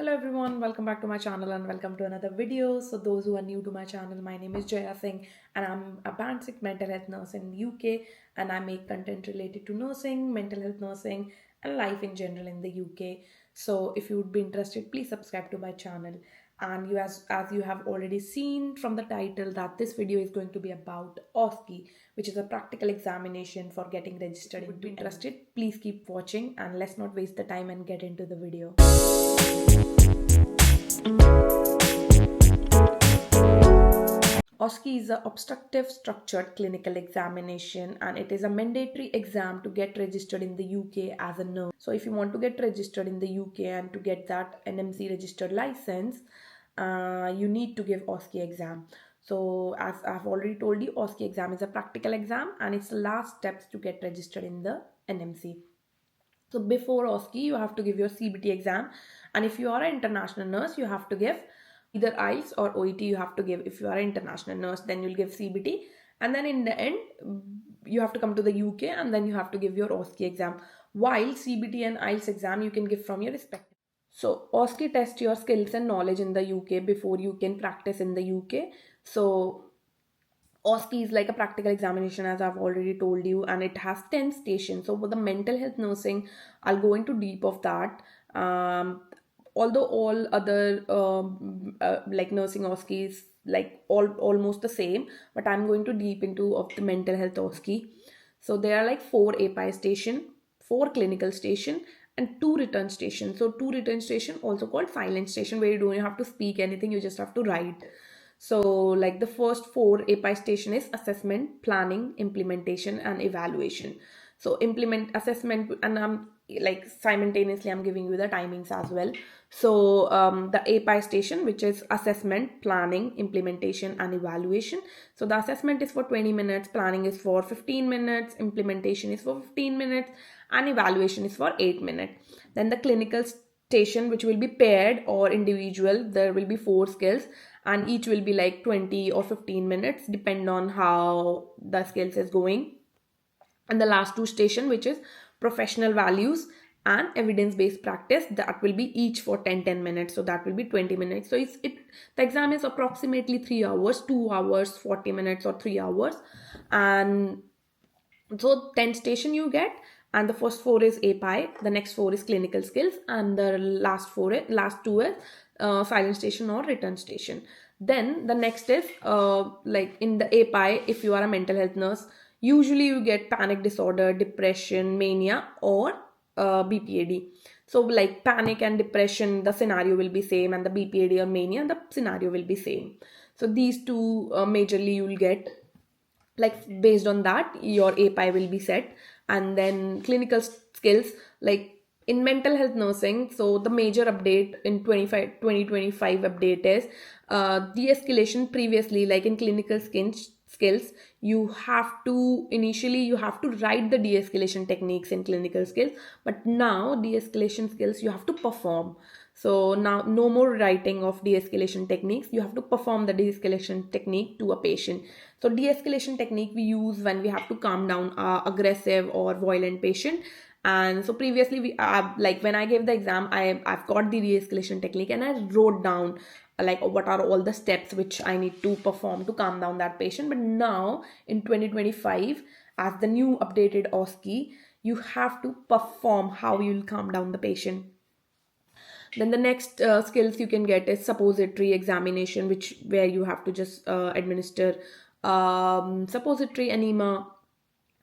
Hello everyone, welcome back to my channel and welcome to another video. So those who are new to my channel, my name is Jaya Singh and I'm a band 6 mental health nurse in the UK, and I make content related to nursing, mental health nursing and life in general in the UK. So if you would be interested, please subscribe to my channel. And as you have already seen from the title, that this video is going to be about OSCE, which is a practical examination for getting registered. If you would be interested, please keep watching and let's not waste the time and get into the video. OSCE is an obstructive structured clinical examination, and it is a mandatory exam to get registered in the UK as a nurse. So if you want to get registered in the UK and to get that NMC registered license, you need to give OSCE exam. So as I've already told you, OSCE exam is a practical exam and it's the last steps to get registered in the NMC. So before OSCE, you have to give your CBT exam, and if you are an international nurse, you have to give either IELTS or OET. You have to give. If you are an international nurse, then you'll give CBT, and then in the end, you have to come to the UK and then you have to give your OSCE exam. While CBT and IELTS exam you can give from your respective. So OSCE tests your skills and knowledge in the UK before you can practice in the UK. So OSCE is like a practical examination, as I've already told you, and it has 10 stations. So for the mental health nursing, I'll go into deep of that. Although all other like nursing OSCE is like almost the same, but I'm going to deep into of the mental health OSCE. So there are like 4 APIE station, 4 clinical station, and 2 return station. So 2 return station, also called silent station, where you don't have to speak anything, you just have to write. So like the first 4 APIE station is assessment, planning, implementation and evaluation. So implement, assessment, and I'm like simultaneously I'm giving you the timings as well. So the APIE station, which is assessment, planning, implementation and evaluation. So the assessment is for 20 minutes, planning is for 15 minutes, implementation is for 15 minutes and evaluation is for 8 minutes. Then the clinical station, which will be paired or individual, there will be 4 skills and each will be like 20 or 15 minutes depend on how the skills is going. And the last 2 station, which is professional values and evidence-based practice, that will be each for 10 minutes, so that will be 20 minutes. So the exam is approximately 3 hours, 2 hours 40 minutes or 3 hours. And so 10 station you get, and the first 4 is APIE, the next 4 is clinical skills, and the last 2 is silent station or return station. Then the next is like in the APIE, if you are a mental health nurse, usually you get panic disorder, depression, mania or BPAD. So like panic and depression, the scenario will be same, and the BPAD or mania, the scenario will be same. So these 2 majorly you will get. Like based on that your APIE will be set. And then clinical skills, like in mental health nursing, so the major update in 2025 update is de-escalation. Previously, like in clinical skills, you have to write the de-escalation techniques in clinical skills, but now de-escalation skills you have to perform. So now no more writing of de-escalation techniques, you have to perform the de-escalation technique to a patient. So de-escalation technique we use when we have to calm down aggressive or violent patient. And so previously we like when I gave the exam, I've got the de-escalation technique and I wrote down like what are all the steps which I need to perform to calm down that patient. But now in 2025, as the new updated OSCE, you have to perform how you will calm down the patient. Then the next skills you can get is suppository examination, where you have to just administer suppository enema.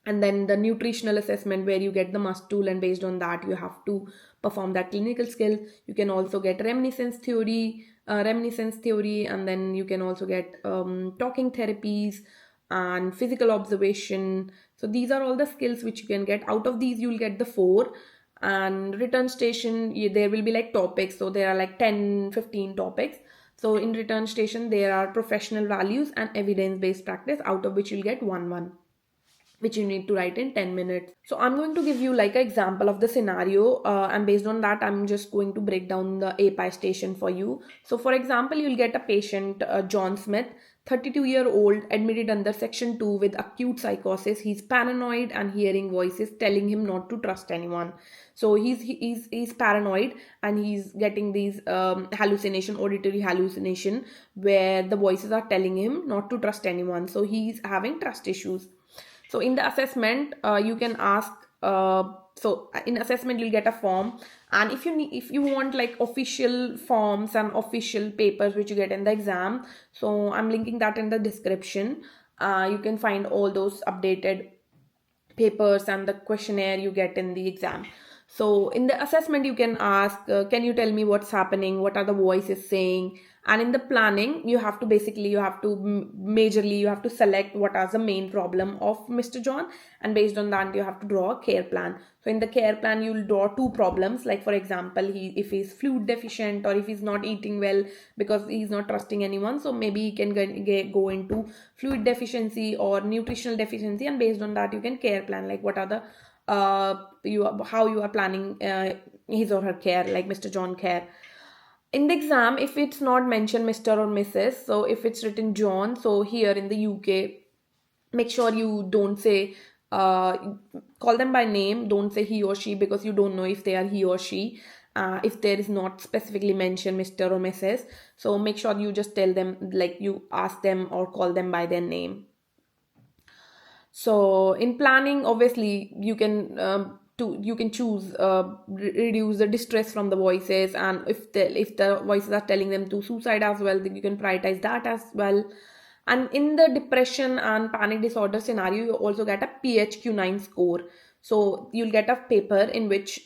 And then the nutritional assessment, where you get the must tool, and based on that you have to perform that clinical skill. You can also get reminiscence theory, and then you can also get talking therapies and physical observation. So these are all the skills which you can get. Out of these you will get the 4. And return station, there will be like topics, so there are like 10-15 topics. So in return station there are professional values and evidence-based practice, out of which you'll get 1. which you need to write in 10 minutes. So I'm going to give you like an example of the scenario, and based on that I'm just going to break down the API station for you. So for example, you'll get a patient, John Smith, 32-year-old, admitted under section 2 with acute psychosis. He's paranoid and hearing voices telling him not to trust anyone. So he's paranoid, and he's getting these hallucination, auditory hallucination, where the voices are telling him not to trust anyone. So he's having trust issues. So in the assessment, you can ask, so in assessment you'll get a form, and if you want like official forms and official papers which you get in the exam, so I'm linking that in the description. You can find all those updated papers and the questionnaire you get in the exam. So in the assessment you can ask, can you tell me what's happening, what are the voices saying. And in the planning you have to basically, majorly you have to select what are the main problem of Mr. John, and based on that you have to draw a care plan. So in the care plan you'll draw two problems, like for example, if he's fluid deficient, or if he's not eating well because he's not trusting anyone, so maybe he can go into fluid deficiency or nutritional deficiency, and based on that you can care plan like what are the how you are planning his or her care, like Mr. John care. In the exam, if it's not mentioned Mr. or Mrs., so if it's written John, so here in the UK, make sure you don't say, uh, call them by name, don't say he or she, because you don't know if they are he or she. If there is not specifically mentioned Mr. or Mrs., so make sure you just tell them, like you ask them or call them by their name. So in planning, obviously you can choose, reduce the distress from the voices, and if the voices are telling them to suicide as well, then you can prioritize that as well. And in the depression and panic disorder scenario, you also get a PHQ-9 score. So you'll get a paper in which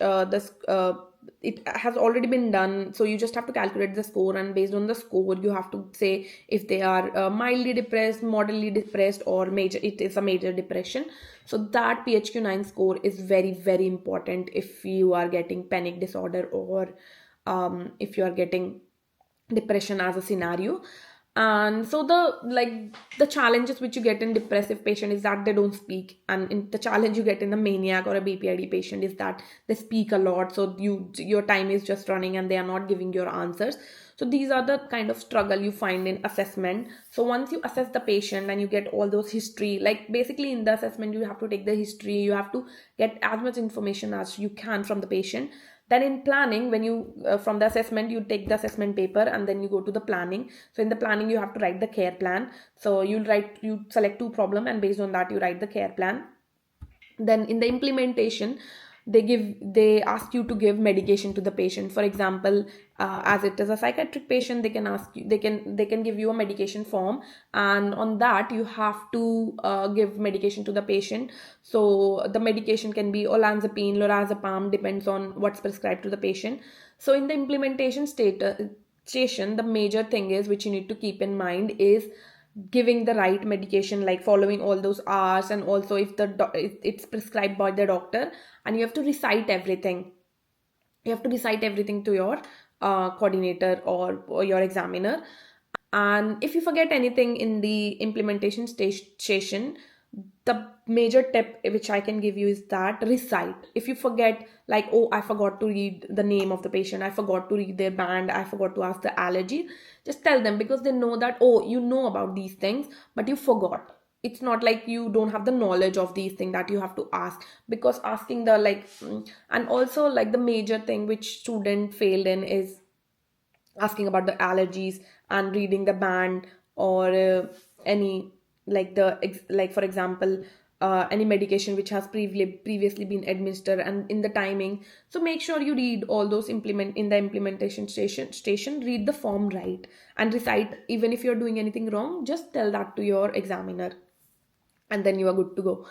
it has already been done. So you just have to calculate the score, and based on the score, you have to say if they are mildly depressed, moderately depressed, or major. It is a major depression. So that PHQ-9 score is very, very important if you are getting panic disorder, or if you are getting depression as a scenario. And so the challenges which you get in depressive patient is that they don't speak, and the challenge you get in the maniac or a BPID patient is that they speak a lot, so your time is just running and they are not giving your answers. So these are the kind of struggle you find in assessment. So once you assess the patient and you get all those history, like basically in the assessment you have to take the history, you have to get as much information as you can from the patient. Then in planning, when you from the assessment you take the assessment paper, and then you go to the planning. So in the planning you have to write the care plan. So you select two problem, and based on that you write the care plan. Then in the implementation, they ask you to give medication to the patient. For example, as it is a psychiatric patient, they can ask you, they can give you a medication form, and on that you have to give medication to the patient. So the medication can be olanzapine, lorazepam, depends on what's prescribed to the patient. So in the implementation station, the major thing is which you need to keep in mind is giving the right medication, like following all those hours, and also if it's prescribed by the doctor, and you have to recite everything. You have to recite everything to your coordinator or your examiner. And if you forget anything in the implementation station, the major tip which I can give you is that recite. If you forget, like, oh, I forgot to read the name of the patient, I forgot to read their band, I forgot to ask the allergy, just tell them, because they know that, oh, you know about these things, but you forgot. It's not like you don't have the knowledge of these things that you have to ask, because asking the and also like the major thing which student failed in is asking about the allergies and reading the band, or any like for example, any medication which has previously been administered and in the timing. So make sure you read all those in the implementation station, read the form right, and recite. Even if you're doing anything wrong, just tell that to your examiner, and then you are good to go.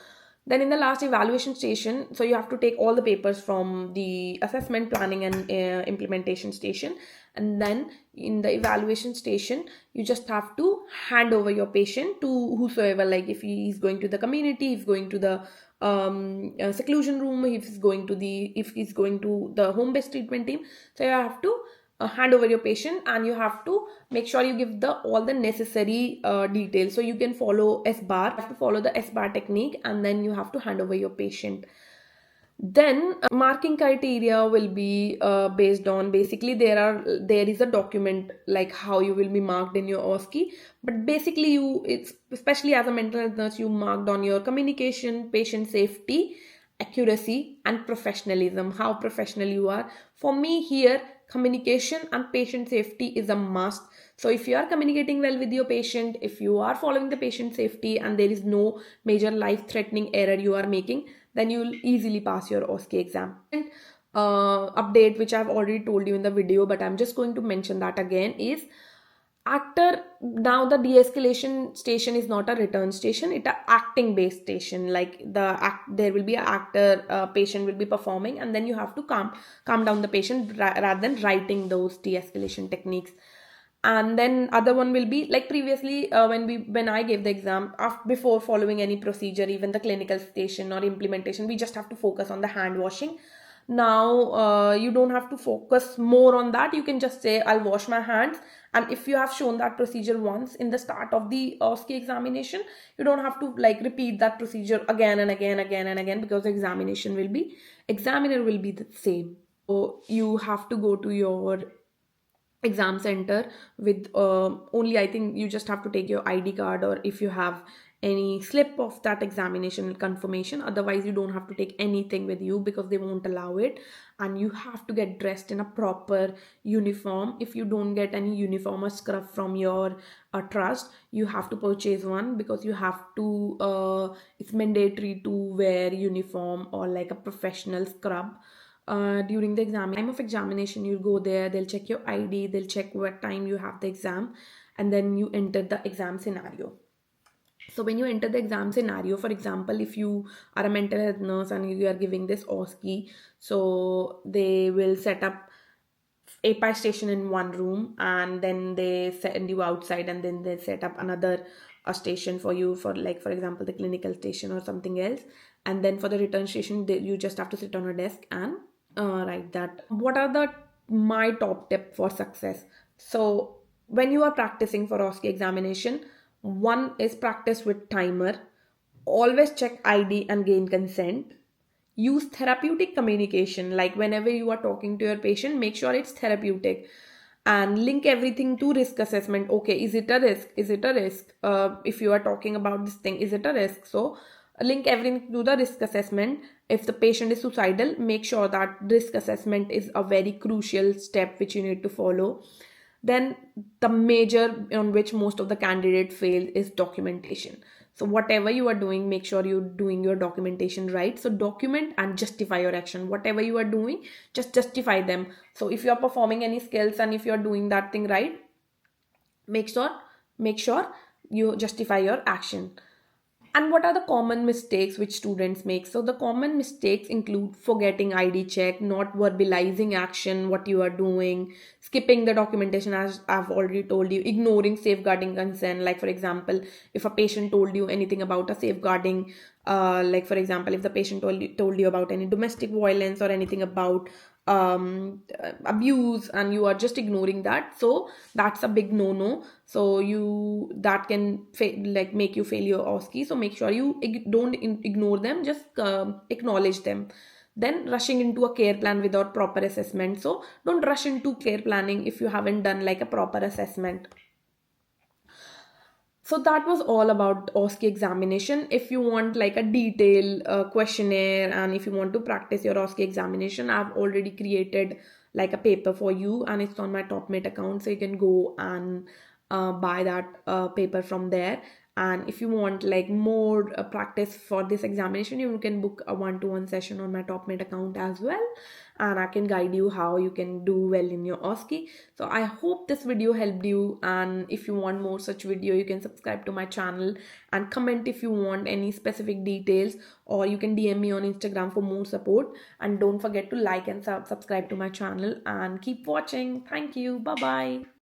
Then in the last evaluation station, so you have to take all the papers from the assessment, planning, and implementation station. And then in the evaluation station, you just have to hand over your patient to whosoever, like if he's going to the community, if going to the seclusion room, if he's going to the home based treatment team. So you have to hand over your patient, and you have to make sure you give all the necessary details. So you can follow S bar, you have to follow the S bar technique, and then you have to hand over your patient. Then marking criteria will be based on, basically there is a document like how you will be marked in your OSCE, but basically it's especially as a mental health nurse, you marked on your communication, patient safety, accuracy, and professionalism, how professional you are. For me here, communication and patient safety is a must. So if you are communicating well with your patient, if you are following the patient safety, and there is no major life threatening error you are making, then you will easily pass your OSCE exam. And update which I've already told you in the video, but I'm just going to mention that again, is actor, now the de-escalation station is not a return station, it's a acting based station. Like there will be an actor, patient will be performing, and then you have to calm down the patient rather than writing those de-escalation techniques. And then other one will be like previously when I gave the exam, before following any procedure, even the clinical station or implementation, we just have to focus on the hand washing. Now you don't have to focus more on that. You can just say I'll wash my hands, and if you have shown that procedure once in the start of the OSCE examination, you don't have to like repeat that procedure again and again, because the examiner will be the same. So you have to go to your exam center with only, I think you just have to take your ID card, or if you have any slip of that examination confirmation. Otherwise you don't have to take anything with you, because they won't allow it. And you have to get dressed in a proper uniform. If you don't get any uniform or scrub from your trust, you have to purchase one, because you have to it's mandatory to wear uniform or like a professional scrub during the time of examination. You'll go there, they'll check your ID, they'll check what time you have the exam, and then you enter the exam scenario. So when you enter the exam scenario, for example, if you are a mental health nurse and you are giving this OSCE, so they will set up APIE station in one room, and then they send you outside, and then they set up another station for you, for like for example the clinical station or something else. And then for the return station, you just have to sit on a desk and write that. What are my top tip for success? So when you are practicing for OSCE examination, one is practice with timer, always check ID and gain consent. Use therapeutic communication, like whenever you are talking to your patient, make sure it's therapeutic, and link everything to risk assessment. Okay, is it a risk? If you are talking about this thing, is it a risk? So link everything to the risk assessment. If the patient is suicidal, make sure that risk assessment is a very crucial step which you need to follow. Then the major on which most of the candidates fail is documentation. So whatever you are doing, make sure you're doing your documentation right. So document and justify your action. Whatever you are doing, just justify them. So if you are performing any skills and if you are doing that thing right, make sure you justify your action. And what are the common mistakes which students make? So the common mistakes include forgetting ID check, not verbalizing action, what you are doing, skipping the documentation as I've already told you, ignoring safeguarding consent. Like for example, if a patient told you anything about a safeguarding, like for example, if the patient told you about any domestic violence or anything about abuse, and you are just ignoring that, so that's a big no. So that can like make you fail your OSCE. So make sure you don't ignore them, just acknowledge them. Then rushing into a care plan without proper assessment. So don't rush into care planning if you haven't done like a proper assessment. So that was all about OSCE examination. If you want like a detailed questionnaire, and if you want to practice your OSCE examination, I've already created like a paper for you, and it's on my Topmate account. So you can go and buy that paper from there. And if you want like more practice for this examination, you can book a one-to-one session on my Topmate account as well, and I can guide you how you can do well in your OSCE. So I hope this video helped you, and if you want more such video, you can subscribe to my channel and comment if you want any specific details, or you can DM me on Instagram for more support. And don't forget to like and subscribe to my channel, and keep watching. Thank you. Bye bye.